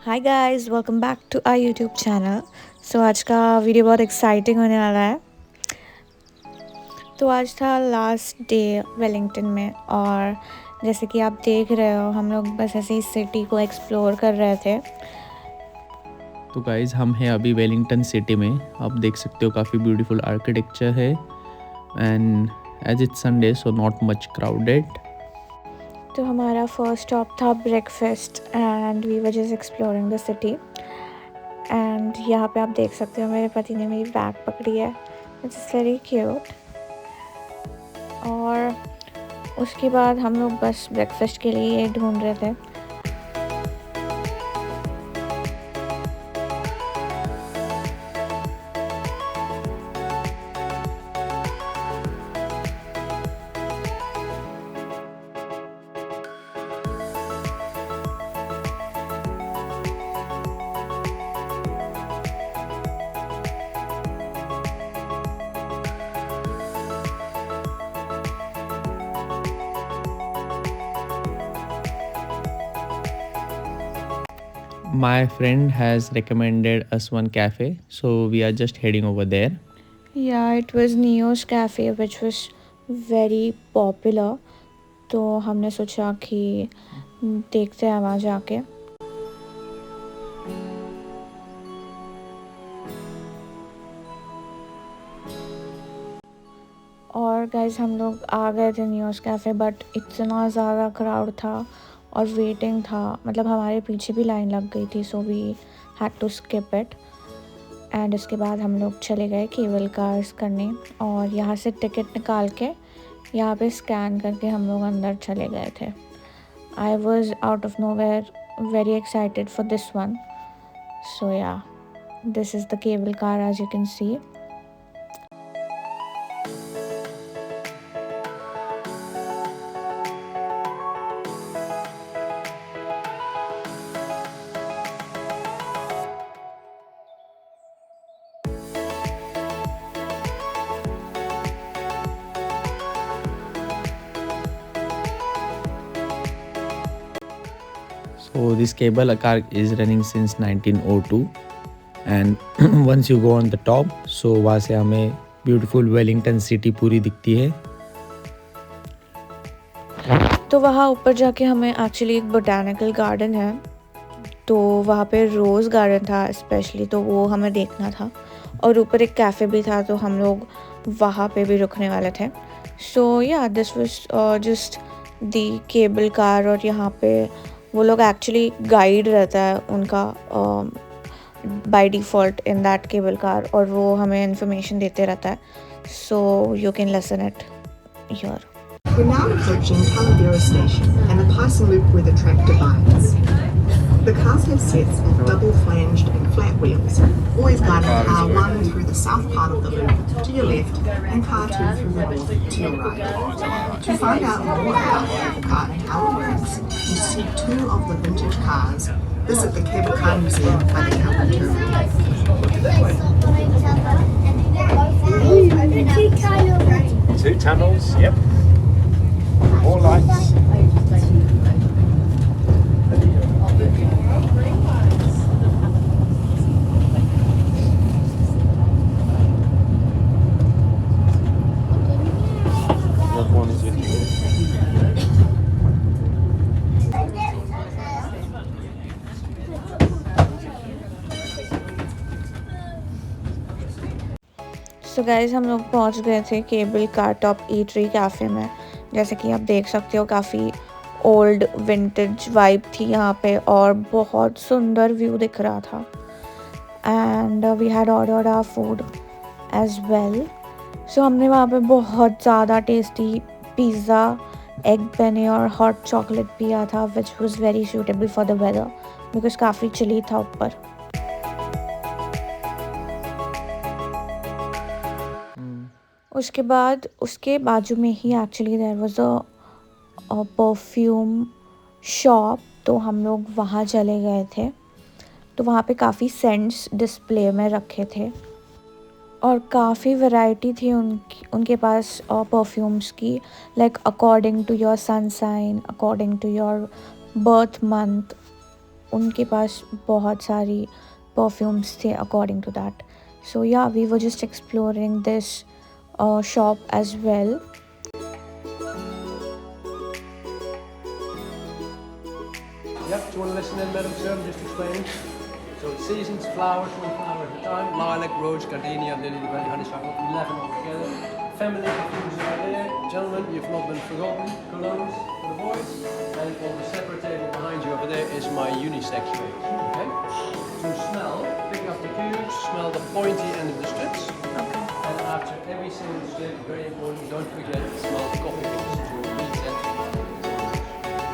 Hi guys, welcome back to our YouTube channel. आज का video बहुत एक्साइटिंग होने वाला है। तो आज था लास्ट डे वेलिंगटन में, और जैसे कि आप देख रहे हो हम लोग बस ऐसे ही सिटी को एक्सप्लोर कर रहे थे। तो गाइज हम हैं अभी वेलिंगटन सिटी में। आप देख सकते हो काफ़ी ब्यूटीफुल आर्किटेक्चर है and as it's Sunday so not much crowded. तो हमारा फर्स्ट स्टॉप था breakfast and we were just exploring the city. And यहाँ पे आप देख सकते हो मेरे पति ने मेरी बैग पकड़ी है, इट्स वेरी क्यूट। और उसके बाद हम लोग बस ब्रेकफास्ट के लिए ढूंढ रहे थे। My friend has recommended us one cafe, so we are just heading over there. Yeah, it was Neo's cafe which was very popular. तो हमने सोचा कि देखते हैं वहाँ जाके। और गाइस हम लोग आ गए थे न्यूज़ कैफ़े, बट इतना ज़्यादा क्राउड था और वेटिंग था, मतलब हमारे पीछे भी लाइन लग गई थी, so we had to skip it. And उसके बाद हम लोग चले गए केबल कार्स करने, और यहाँ से टिकट निकाल के यहाँ पे स्कैन करके हम लोग अंदर चले गए थे। I was out of nowhere very excited for this one. So yeah, this is the cable car as you can see. So this cable car is running since 1902 and once you go on the top, so वहाँ से हमें beautiful Wellington city पूरी दिखती है। तो वहाँ ऊपर जाके हमें एक्चुअली एक बोटानिकल गार्डन है, तो वहाँ पे रोज़ गार्डन था स्पेशली, तो वो हमें देखना था। और ऊपर एक कैफ़े भी था, तो हम लोग वहाँ पे भी रुकने वाले थे। सो yeah, this was just the cable car. और यहाँ पे वो लोग एक्चुअली गाइड रहता है उनका by default in that cable car, और वो हमें इंफॉर्मेशन देते रहता है, so you can listen it here. We're now approaching Talavera Station and the Python Loop with the track divides. The cars have sets of double flanged and flat wheels, always guiding car 1 through the south part of the loop to your left and car 2 through the north to your right. To find out more about the cable car and how it works, and see 2 of the vintage cars, visit the Cable Car Museum by the Albert Terminal. 2 tunnels, yep. More lights. What one is it? So guys हम लोग पहुंच गए थे cable car top eatery cafe में। जैसे कि आप देख सकते हो काफ़ी ओल्ड विंटेज वाइब थी यहाँ पे, और बहुत सुंदर व्यू दिख रहा था। And we had ordered our food as well. So हमने वहाँ पे बहुत ज़्यादा टेस्टी पिज़्ज़ा, एग बेने और हॉट चॉकलेट पिया था, which was very suitable for the weather because काफ़ी चिली था ऊपर। उसके बाद उसके बाजू में ही actually there was a perfume shop, तो हम लोग वहाँ चले गए थे। तो वहाँ पे काफ़ी सेंट्स डिस्प्ले में रखे थे, और काफ़ी वैरायटी थी उनके पास परफ्यूम्स की, like according to your sun sign, according to your birth month, उनके पास बहुत सारी परफ्यूम्स थे according to that. So yeah, we were just exploring this shop as well. Yep, do you want to listen in, Madam Sir? I'm just explaining. So it's seasons, flowers, one flower at a time. Lilac, rose, gardenia, lily, the belly, honeysuckle, 11 altogether. Family perfumes right there. Gentlemen, you've not been forgotten. Colognes for the boys. And on the separate table behind you over there is my unisex range. Okay? To smell, pick up the cubes, smell the pointy end of the strips. Okay. And after every single strip, very important, don't forget to smell the coffee beans. It will reset.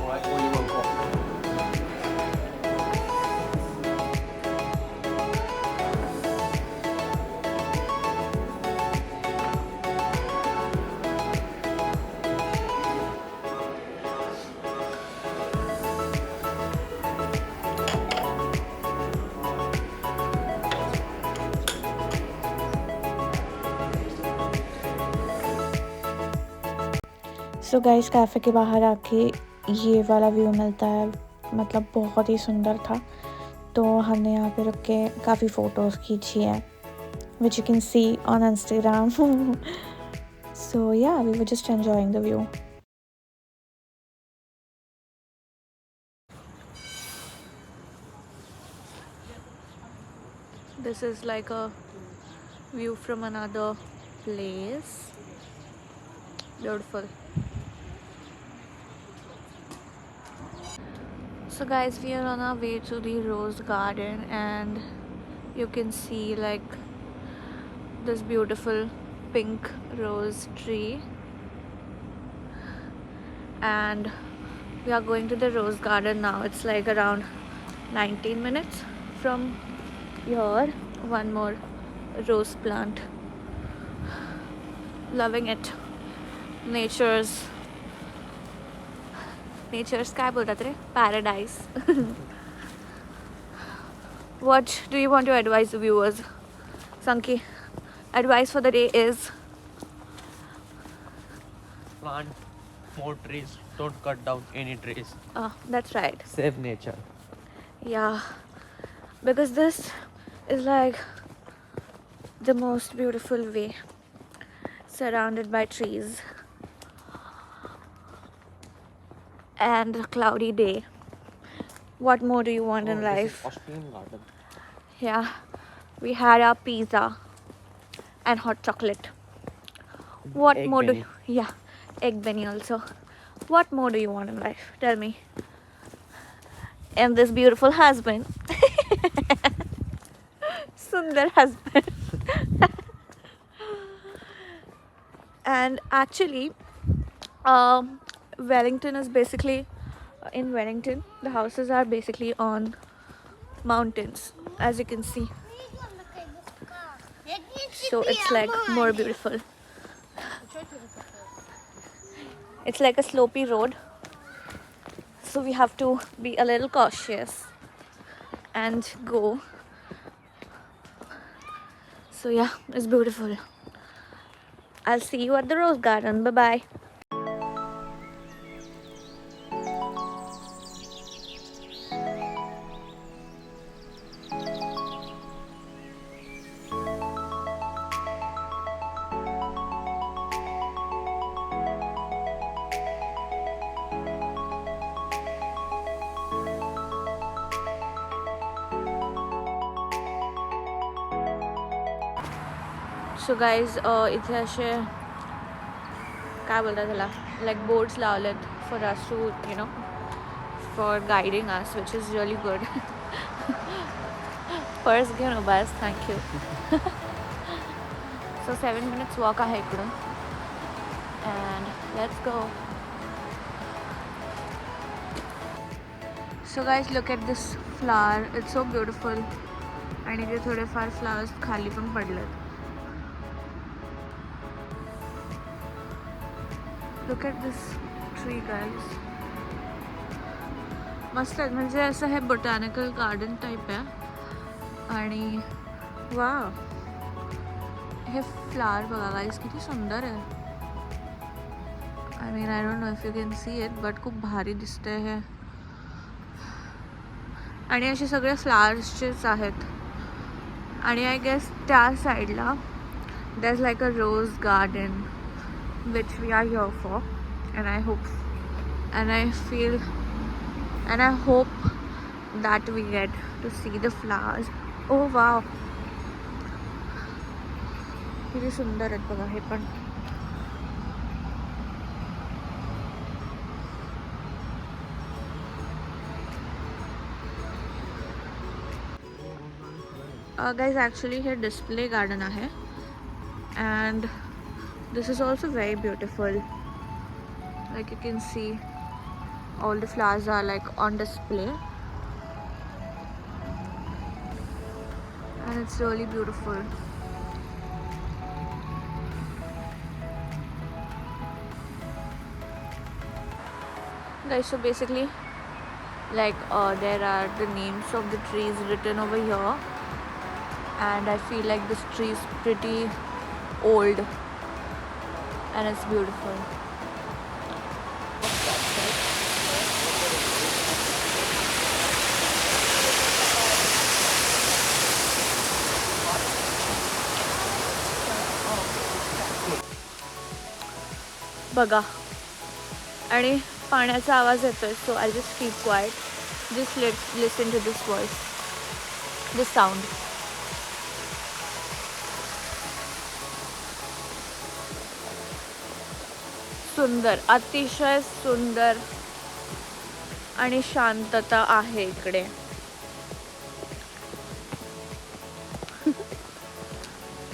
Alright, or your own coffee. So guys, cafe के बाहर आके ये वाला view मिलता है, मतलब बहुत ही सुंदर था. तो हमने यहाँ पे रुक के काफ़ी फ़ोटोज़ खींची है, which you can see on Instagram. So yeah, we were just enjoying the view. This is like a view from another place. Beautiful. So guys, we are on our way to the rose garden, and you can see like this beautiful pink rose tree, and we are going to the rose garden now. It's like around 19 minutes from here. One more rose plant. Loving it. Nature's काय बोलतात रे, paradise. What do you want to advise the viewers? Sanki, advice for the day is Plant more trees. Don't cut down any trees. That's right. Save nature. Yeah, because this is like the most beautiful way, surrounded by trees and a cloudy day. What more do you want in life? Austrian garden. Yeah, we had our pizza and hot chocolate. What Egg more benny. yeah, egg benny also. What more do you want in life? Tell me. And this beautiful husband. Sundar husband. And actually, Wellington is basically, in Wellington, the houses are basically on mountains, as you can see. So it's like more beautiful. It's like a slopey road, so we have to be a little cautious and go. So yeah, it's beautiful. I'll see you at the rose garden. Bye bye. So guys, इथे असे काय बोलतात त्याला, like boards लावलेत for us to, you know, for guiding us, which is really good. Purse घेऊन उभा आहेस, thank you. So 7 minutes walk आहे इकडून, and let's go. So guys, look at this flower. It's so beautiful. आणि इथे थोडेफार flowers खाली पण पडलेत. Look at this tree, guys. मस्त आहे, म्हणजे असं हे बोटॅनिकल गार्डन टाईप आहे. आणि वाव, हे फ्लावर बघा गाईज, किती सुंदर आहे. I mean, I don't know if you can see it, but खूप भारी दिसतंय हे. आणि असे सगळे फ्लावर्सचेच आहेत. आणि आय गेस त्या साईडला there is like a rose garden which we are here for. And I hope and I feel and I hope that we get to see the flowers. Oh wow, किती सुंदर आहेत बघा हे पण. गाइज ॲक्च्युली हे display garden आहे and this is also very beautiful. Like you can see all the flowers are like on display and it's really beautiful. Guys, so basically like there are the names of the trees written over here and I feel like this tree is pretty old and it's beautiful. बघा आणि पाण्याचा आवाज येतोय. So I just keep quiet. Just let's listen to this voice, this sound. सुंदर, अतिशय सुंदर आणि शांतता आहे इकडे.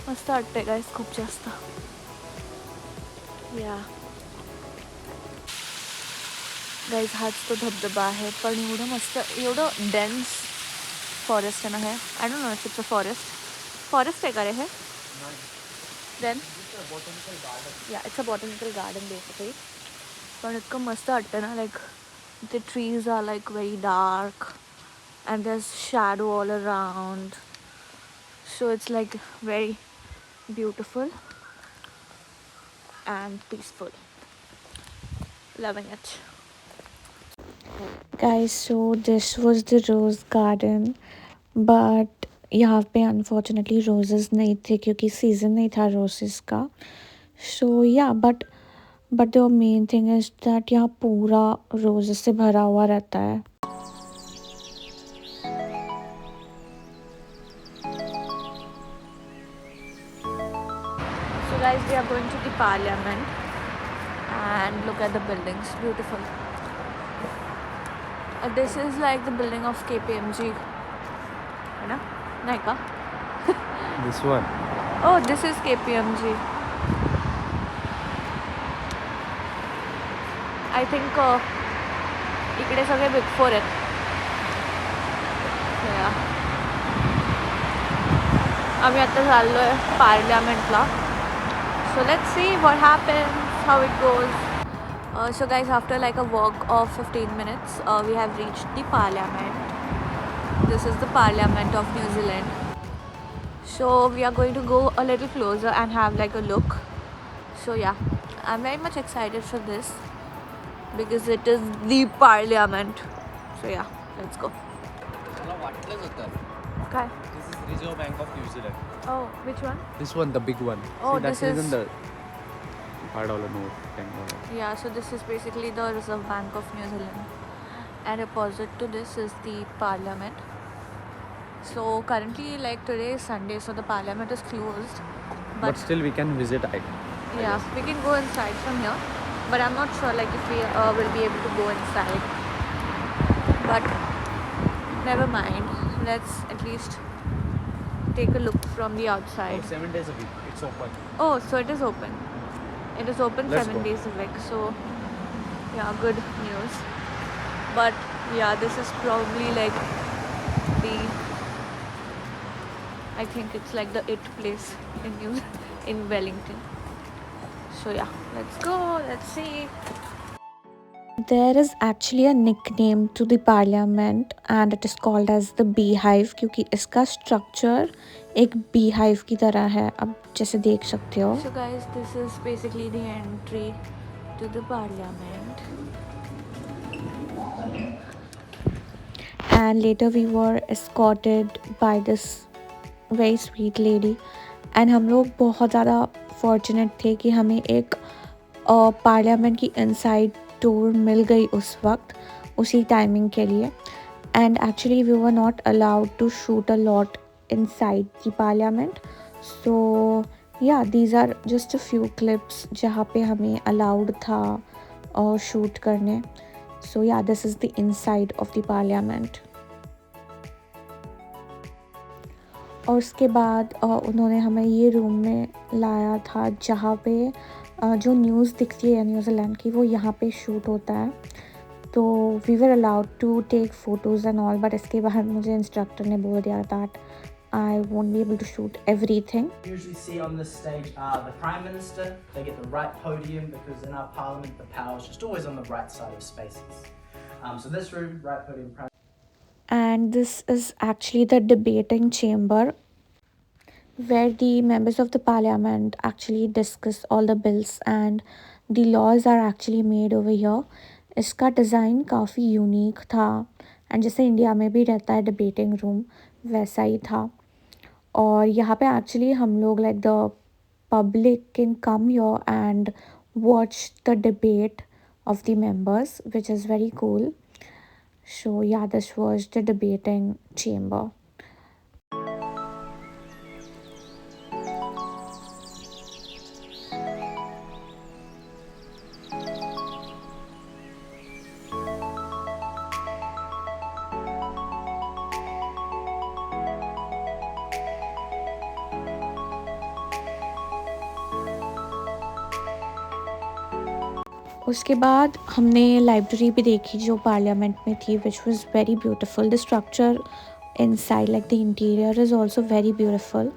मस्त वाटतंय गाईस खूप जास्त. या गाईज हाच तो धबधबा आहे पण एवढं मस्त, एवढं डेन्स फॉरेस्ट आहे ना हे. I don't know if it's a forest आहे का रे हे? Then yeah it's a botanical garden basically. पण इतकं मस्त वाटतं ना, like the trees are like very dark and there's shadow all around, so it's like very beautiful and peaceful. Loving it. Guys, so this was the rose garden but यहाँ पे unfortunately roses नहीं थे क्योंकि season नहीं था roses का. सो या but the main thing is that यहाँ पूरा रोजेस से भरा हुआ रहता है. So guys, we are going to the parliament and look at the buildings. Beautiful. This is like the building of KPMG. है ना? नहीं का? This one. Oh, this is KPMG. I think इकडे सगळे बिग फोर आहेत. आम्ही आता चाललो आहे पार्लियामेंटला. So let's see what happens, how it goes. So guys, after like a walk of 15 minutes, we have reached the parliament. This is the parliament of New Zealand. So we are going to go a little closer and have like a look. So yeah, I'm very much excited for this because it is the parliament. So yeah, let's go. मला वाटलंच होतं. Okay. This is Reserve Bank of New Zealand. Oh, which one? This one, the big one. Oh, See, that's this is- even the $5 note, $10. Yeah, so this is basically the Reserve Bank of New Zealand. And opposite to this is the parliament. So currently, like today is Sunday, so the parliament is closed. But still we can visit. Yeah, we can go inside from here. But I'm not sure like if we will be able to go inside. But never mind. Let's at least take a look from the outside. 7 days a week. It's open. Oh, so it is open. It is open Let's 7 go. days a week. So yeah, good news. But yeah, this is probably like the, I think it's like the it place in Wellington. So yeah, let's go, let's see. There is actually a nickname to the parliament and it is called as the beehive क्योंकि इसका structure एक beehive की तरह है, अब जैसे देख सकते हो. So guys, this is basically the entry to the parliament. and later we were escorted by this very sweet lady. And हम लोग बहुत ज़्यादा फॉर्चुनेट थे कि हमें एक पार्लियामेंट की इनसाइड टूर मिल गई उस वक्त, उसी टाइमिंग के लिए. And actually we were not allowed to shoot a lot inside the parliament. So yeah these are just a few clips जहाँ पे हमें अलाउड था शूट करने. So yeah this is the inside of the parliament. और उसके बाद उन्होंने हमें ये रूम में लाया था जहाँ पे जो न्यूज़ दिखती है न्यूजीलैंड की वो यहाँ पे शूट होता है. तो we were allowed to take photos and all, but इसके बाद मुझे इंस्ट्रक्टर ने बोल दिया that I won't be able to shoot everything. Usually see on this stage the Prime Minister. They get the right podium because in our Parliament the power is just always on the right side of spaces. So this room, right podium, Prime. And this is actually the debating chamber where the members of the parliament actually discuss all the bills and the laws are actually made over here. इसका design काफ़ी unique था and जैसे India में भी रहता है debating room वैसा ही था. और यहाँ पे एक्चुअली हम लोग like the public can come your and watch the debate of the members which is very cool. So yeah, this was the debating chamber. उसके बाद हमने लाइब्रेरी भी देखी जो पार्लियामेंट में थी which was very beautiful. The structure inside like the interior is also very beautiful.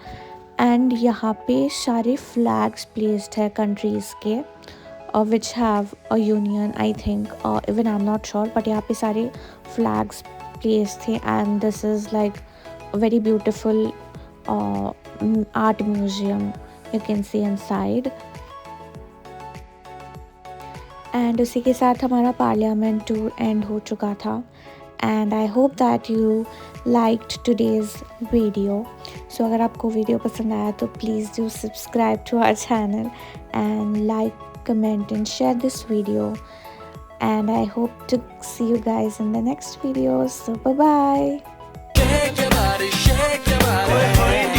And यहाँ पे सारे फ्लैग्स प्लेस्ड है कंट्रीज़ के which have a union I think, even I am not sure, but यहाँ पे सारे फ्लैग्स प्लेस्ड थे. And this is like a very beautiful art museum you can C inside. And उसी के साथ हमारा पार्लियामेंट टूर एंड हो चुका था. And I hope that you liked today's video. So अगर आपको वीडियो पसंद आया तो please do subscribe to our channel and like, comment and share this video. And I hope to see you guys in the next video. So bye bye. Shake your body, shake your body.